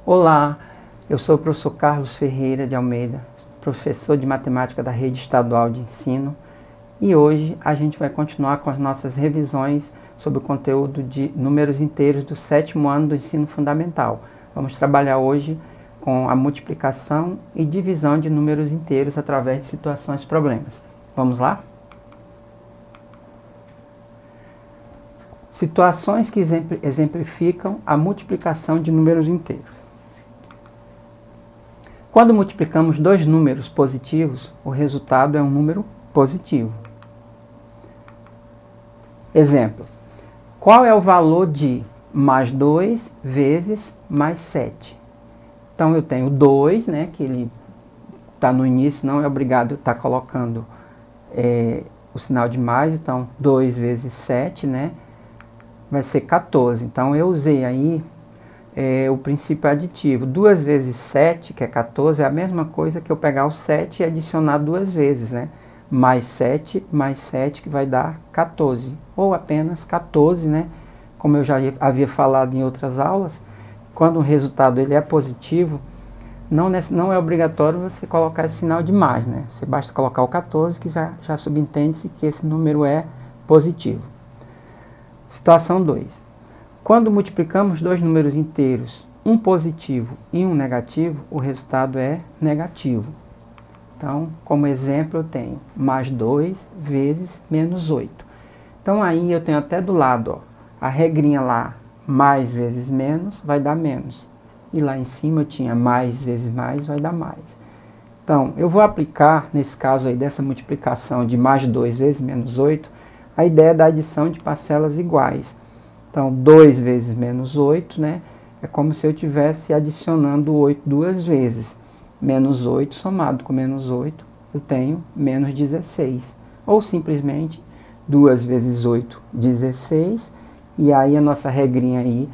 Olá, eu sou o professor Carlos Ferreira de Almeida, professor de matemática da Rede Estadual de Ensino, e hoje a gente vai continuar com as nossas revisões sobre o conteúdo de números inteiros do 7º ano do ensino fundamental. Vamos trabalhar hoje com a multiplicação e divisão de números inteiros através de situações problemas. Vamos lá? Situações que exemplificam a multiplicação de números inteiros. Quando multiplicamos dois números positivos, o resultado é um número positivo. Exemplo: qual é o valor de mais 2 vezes mais 7? Então eu tenho 2, né, que ele está no início, não é obrigado estar colocando o sinal de mais, então 2 vezes 7, né, vai ser 14. Então eu usei aí o princípio aditivo. 2 vezes 7, que é 14, é a mesma coisa que eu pegar o 7 e adicionar 2 vezes, né? Mais 7, que vai dar 14. Ou apenas 14, né? Como eu já havia falado em outras aulas, quando o resultado ele é positivo, não é obrigatório você colocar esse sinal de mais, né? Você basta colocar o 14, que já subentende-se que esse número é positivo. Situação 2. Quando multiplicamos dois números inteiros, um positivo e um negativo, o resultado é negativo. Então, como exemplo, eu tenho mais 2 vezes menos 8. Então, aí eu tenho até do lado, ó, a regrinha lá, mais vezes menos, vai dar menos. E lá em cima eu tinha mais vezes mais, vai dar mais. Então, eu vou aplicar, nesse caso aí, dessa multiplicação de mais 2 vezes menos 8, a ideia da adição de parcelas iguais. Então, 2 vezes menos 8, né? É como se eu estivesse adicionando 8 duas vezes. Menos 8 somado com menos 8, eu tenho menos 16. Ou simplesmente 2 vezes 8, 16. E aí a nossa regrinha aí,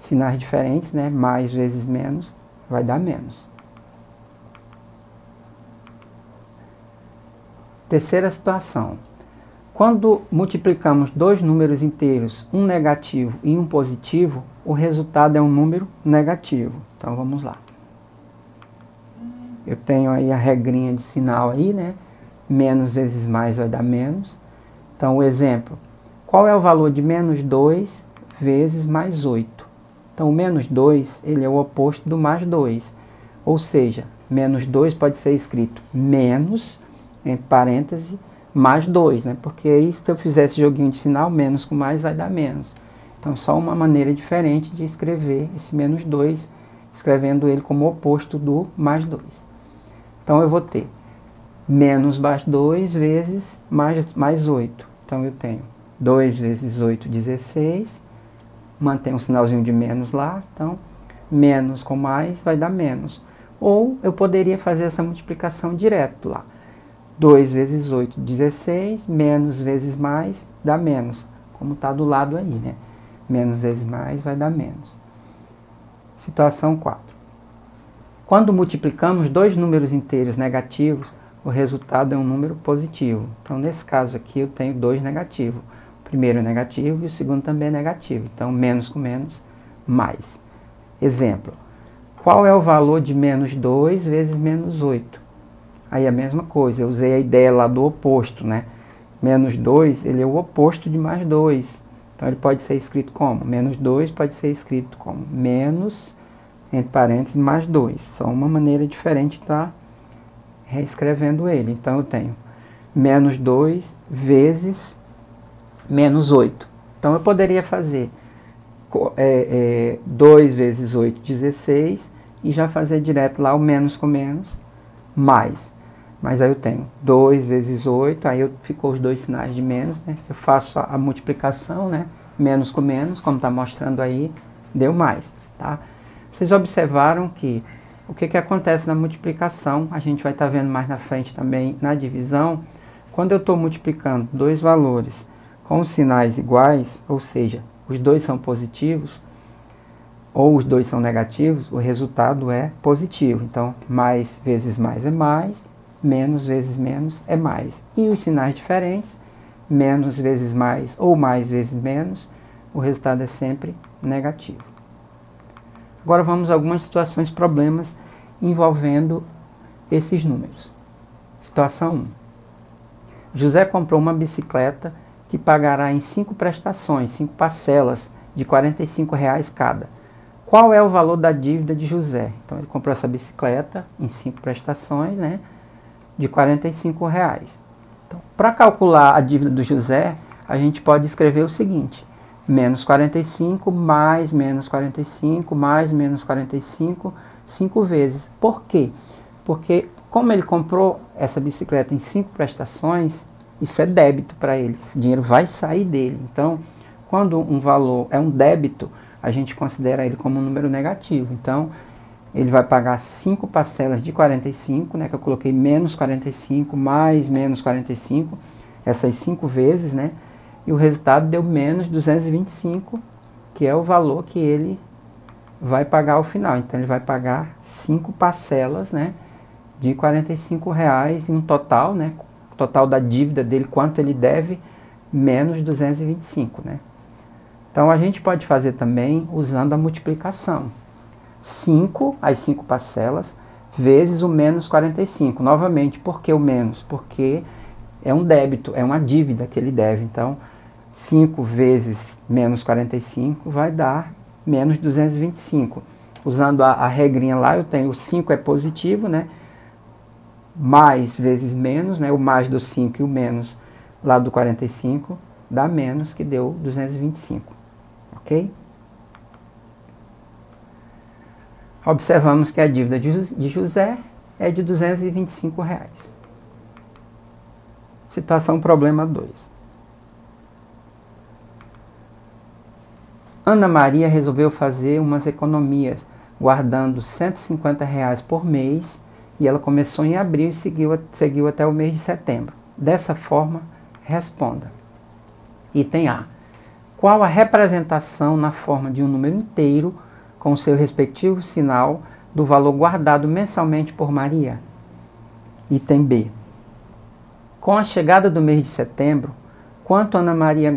sinais diferentes, né? Mais vezes menos, vai dar menos. Terceira situação. Quando multiplicamos dois números inteiros, um negativo e um positivo, o resultado é um número negativo. Então vamos lá. Eu tenho aí a regrinha de sinal aí, né? Menos vezes mais vai dar menos. Então o exemplo: qual é o valor de menos 2 vezes mais 8? Então o menos 2, ele é o oposto do mais 2. Ou seja, menos 2 pode ser escrito menos, entre parênteses, mais 2, né? Porque aí, se eu fizer esse joguinho de sinal, menos com mais vai dar menos. Então, só uma maneira diferente de escrever esse menos 2, escrevendo ele como oposto do mais 2. Então, eu vou ter menos mais 2 vezes mais 8. Então, eu tenho 2 vezes 8, 16. Mantém um sinalzinho de menos lá. Então, menos com mais vai dar menos. Ou eu poderia fazer essa multiplicação direto lá. 2 vezes 8, 16, menos vezes mais, dá menos. Como está do lado aí, né? Menos vezes mais vai dar menos. Situação 4. Quando multiplicamos dois números inteiros negativos, o resultado é um número positivo. Então, nesse caso aqui, eu tenho dois negativos. O primeiro é negativo e o segundo também é negativo. Então, menos com menos, mais. Exemplo: qual é o valor de menos 2 vezes menos 8? Aí a mesma coisa, eu usei a ideia lá do oposto, né? Menos 2, ele é o oposto de mais 2. Então ele pode ser escrito como? Menos 2 pode ser escrito como menos, entre parênteses, mais 2. Só uma maneira diferente de estar reescrevendo ele. Então eu tenho menos 2 vezes menos 8. Então eu poderia fazer 2 vezes 8, 16, e já fazer direto lá o menos com menos, mais. Mas aí eu tenho 2 vezes 8, aí ficou os dois sinais de menos, né? Eu faço a multiplicação, né? Menos com menos, como está mostrando aí, deu mais, tá? Vocês observaram que o que acontece na multiplicação, a gente vai estar vendo mais na frente também na divisão. Quando eu estou multiplicando dois valores com os sinais iguais, ou seja, os dois são positivos, ou os dois são negativos, o resultado é positivo. Então, mais vezes mais é mais, menos vezes menos é mais. E os sinais diferentes, menos vezes mais ou mais vezes menos, o resultado é sempre negativo. Agora vamos a algumas situações, problemas envolvendo esses números. Situação 1. José comprou uma bicicleta que pagará em 5 prestações, 5 parcelas de R$ 45,00 cada. Qual é o valor da dívida de José? Então ele comprou essa bicicleta em 5 prestações, né, de R$ 45,00. Então, para calcular a dívida do José, a gente pode escrever o seguinte: menos 45 mais menos 45 mais menos 45, 5 vezes. Por quê? Porque como ele comprou essa bicicleta em 5 prestações, isso é débito para ele. Esse dinheiro vai sair dele. Então, quando um valor é um débito, a gente considera ele como um número negativo. Então, ele vai pagar 5 parcelas de 45, né, que eu coloquei menos 45 mais menos 45, essas 5 vezes, né, e o resultado deu menos 225, que é o valor que ele vai pagar ao final. Então ele vai pagar 5 parcelas, né, de R$ 45,00 em um total, né, total da dívida dele, quanto ele deve, menos 225, né. Então a gente pode fazer também usando a multiplicação. 5, as 5 parcelas, vezes o menos 45. Novamente, por que o menos? Porque é um débito, é uma dívida que ele deve. Então, 5 vezes menos 45 vai dar menos 225. Usando a regrinha lá, eu tenho o 5 é positivo, né? Mais vezes menos, né? O mais do 5 e o menos lá do 45 dá menos, que deu 225. Ok? Observamos que a dívida de José é de R$ 225,00. Situação problema 2. Ana Maria resolveu fazer umas economias, guardando R$ 150,00 por mês, e ela começou em abril e seguiu até o mês de setembro. Dessa forma, responda. Item A. Qual a representação na forma de um número inteiro com seu respectivo sinal do valor guardado mensalmente por Maria? Item B. Com a chegada do mês de setembro, quanto Ana Maria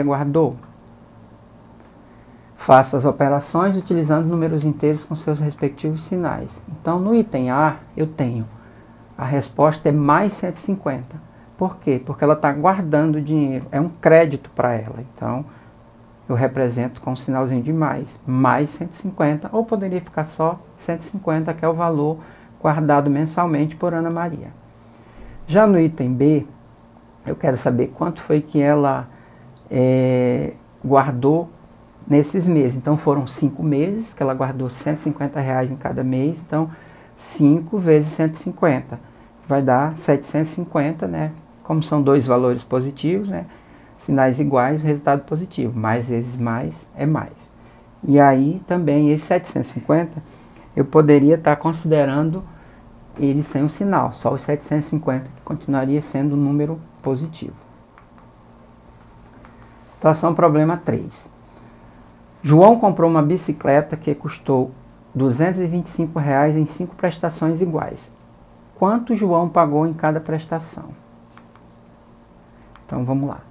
guardou? Faça as operações utilizando números inteiros com seus respectivos sinais. Então, no item A, eu tenho a resposta é mais 150. Por quê? Porque ela está guardando dinheiro, é um crédito para ela. Então, eu represento com um sinalzinho de mais 150, ou poderia ficar só 150, que é o valor guardado mensalmente por Ana Maria. Já no item B, eu quero saber quanto foi que ela guardou nesses meses. Então foram 5 meses que ela guardou R$ 150,00 em cada mês. Então 5 vezes 150 vai dar 750, né? Como são dois valores positivos, né? Sinais iguais, resultado positivo. Mais vezes mais é mais. E aí também esse 750 eu poderia estar considerando ele sem o sinal, só os 750, que continuaria sendo um número positivo. Situação problema 3. João comprou uma bicicleta que custou R$ 225,00 em 5 prestações iguais. Quanto João pagou em cada prestação? Então vamos lá.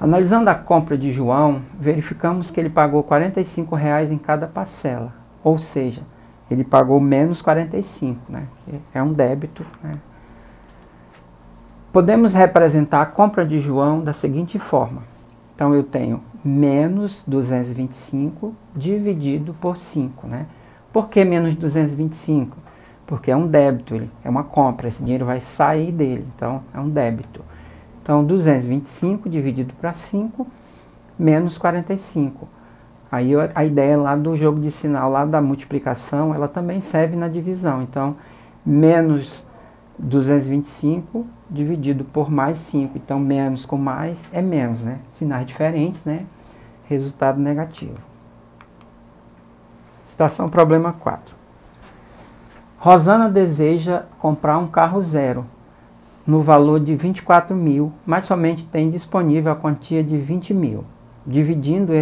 Analisando a compra de João, verificamos que ele pagou R$ 45,00 em cada parcela, ou seja, ele pagou menos 45, né? É um débito, né? Podemos representar a compra de João da seguinte forma. Então eu tenho menos 225 dividido por 5, né? Por que menos 225? Porque é um débito, é uma compra, esse dinheiro vai sair dele, então é um débito. Então 225 dividido para 5, menos 45. Aí a ideia lá do jogo de sinal, lá da multiplicação, ela também serve na divisão. Então, menos 225 dividido por mais 5. Então, menos com mais é menos, né? Sinais diferentes, né? Resultado negativo. Situação problema 4. Rosana deseja comprar um carro zero no valor de 24.000, mas somente tem disponível a quantia de 20.000. Dividindo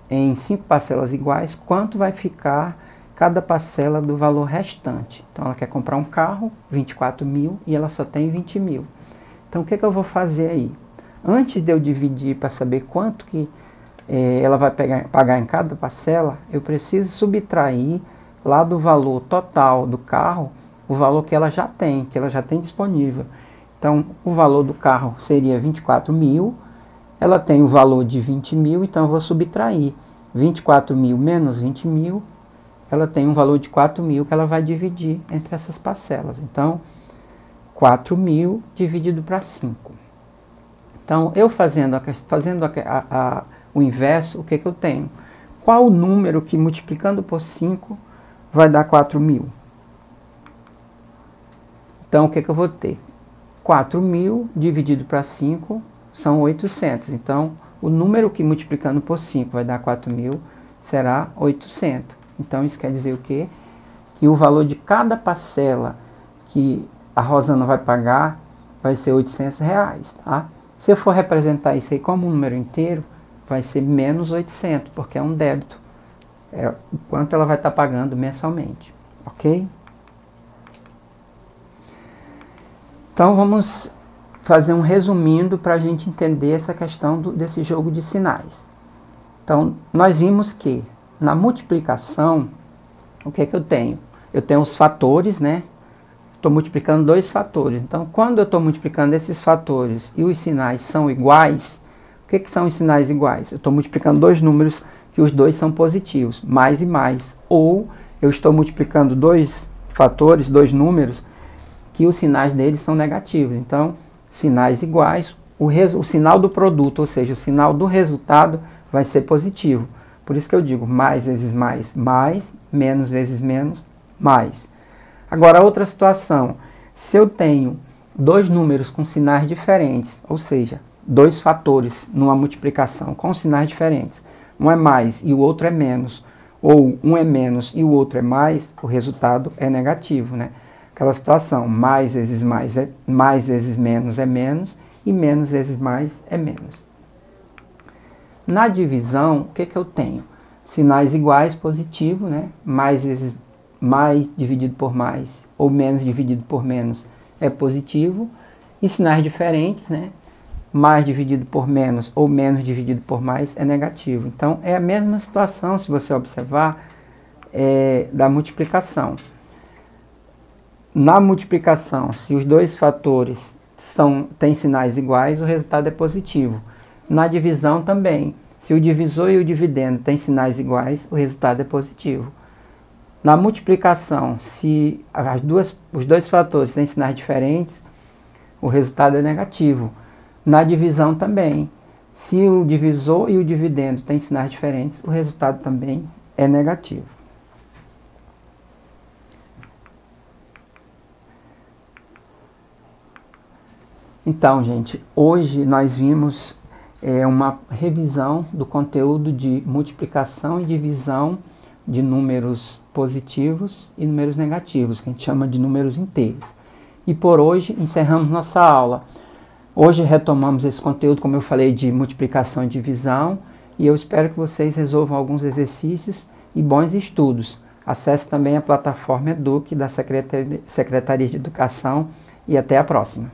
em 5 parcelas iguais, quanto vai ficar cada parcela do valor restante? Então ela quer comprar um carro, 24.000, e ela só tem 20.000. Então o que eu vou fazer aí? Antes de eu dividir para saber quanto que ela vai pagar em cada parcela, eu preciso subtrair lá do valor total do carro, o valor que ela já tem disponível. Então, o valor do carro seria 24 mil, ela tem o valor de 20 mil, então eu vou subtrair 24 mil menos 20 mil, ela tem um valor de 4 mil que ela vai dividir entre essas parcelas. Então, 4 mil dividido para 5. Então, eu fazendo o inverso, o que eu tenho? Qual o número que multiplicando por 5 vai dar 4 mil? Então, o que eu vou ter? 4 mil dividido para 5 são 800. Então, o número que multiplicando por 5 vai dar 4 mil será 800. Então, isso quer dizer o quê? Que o valor de cada parcela que a Rosana vai pagar vai ser R$800, tá? Se eu for representar isso aí como um número inteiro, vai ser menos 800, porque é um débito. É o quanto ela vai estar pagando mensalmente, ok? Então, vamos fazer um resumindo para a gente entender essa questão desse jogo de sinais. Então, nós vimos que na multiplicação, o que eu tenho? Eu tenho os fatores, né? Estou multiplicando dois fatores. Então, quando eu estou multiplicando esses fatores e os sinais são iguais, o que são os sinais iguais? Eu estou multiplicando dois números que os dois são positivos, mais e mais. Ou eu estou multiplicando dois fatores, dois números, que os sinais deles são negativos. Então, sinais iguais, o sinal do produto, ou seja, o sinal do resultado vai ser positivo. Por isso que eu digo mais vezes mais, mais, menos vezes menos, mais. Agora, outra situação, se eu tenho dois números com sinais diferentes, ou seja, dois fatores numa multiplicação com sinais diferentes, um é mais e o outro é menos, ou um é menos e o outro é mais, o resultado é negativo, né? Aquela situação, mais vezes mais é mais vezes menos é menos, e menos vezes mais é menos. Na divisão, o que eu tenho? Sinais iguais, positivo, né? Mais vezes mais dividido por mais, ou menos dividido por menos é positivo. E sinais diferentes, né? Mais dividido por menos ou menos dividido por mais é negativo. Então, é a mesma situação, se você observar, da multiplicação. Na multiplicação, se os dois fatores têm sinais iguais, o resultado é positivo. Na divisão também, se o divisor e o dividendo têm sinais iguais, o resultado é positivo. Na multiplicação, se os dois fatores têm sinais diferentes, o resultado é negativo. Na divisão também, se o divisor e o dividendo têm sinais diferentes, o resultado também é negativo. Então, gente, hoje nós vimos uma revisão do conteúdo de multiplicação e divisão de números positivos e números negativos, que a gente chama de números inteiros. E por hoje encerramos nossa aula. Hoje retomamos esse conteúdo, como eu falei, de multiplicação e divisão, e eu espero que vocês resolvam alguns exercícios e bons estudos. Acesse também a plataforma Eduque da Secretaria de Educação e até a próxima.